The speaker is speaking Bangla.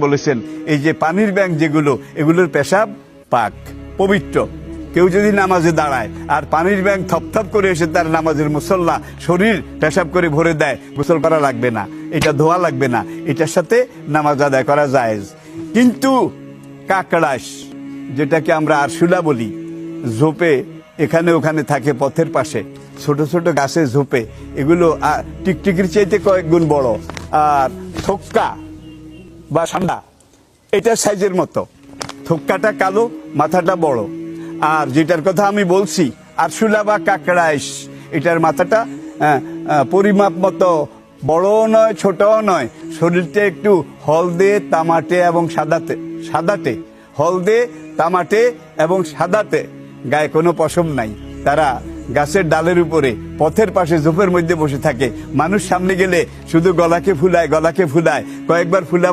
বলেছেন এই যে পানির ব্যাংক যেগুলো এগুলোর পেশাব পাক পবিত্র। কেউ যদি নামাজে দাঁড়ায় আর পানির ব্যাংক থপথপ করে এসে তার নামাজের মুসল্লা শরীর পেশাব করে ভরে দেয়, গোসল করা লাগবে না, এটা ধোয়া লাগবে না, এটার সাথে নামাজ আদায় করা জায়েজ। কিন্তু কাকড়াস, যেটাকে আমরা আরশুলা বলি, ঝোপে এখানে ওখানে থাকে পথের পাশে, ছোট ছোট গাছের ঝোপে, এগুলো টিকটিকির চাইতে কয়েক গুণ বড়। আর থোক্কা বা সান্ডা এটার সাইজের মতো, থোক্কাটা কালো, মাথাটা বড়। আর যেটার কথা আমি বলছি আরশুলা বা কাকড়াইশ, এটার মাথাটা পরিমাপ মতো বড়ও নয় ছোটও নয়, শরীরটা একটু হলদে তামাটে এবং সাদাটে, হলদে তামাটে এবং সাদাটে, গায়ে কোনো পশম নাই। তারা গাছের ডালের উপরে পথের পাশে ঝোপের মধ্যে বসে থাকে। মানুষ সামনে গেলে শুধু গলাকে ফুলায়, কয়েকবার ফুলা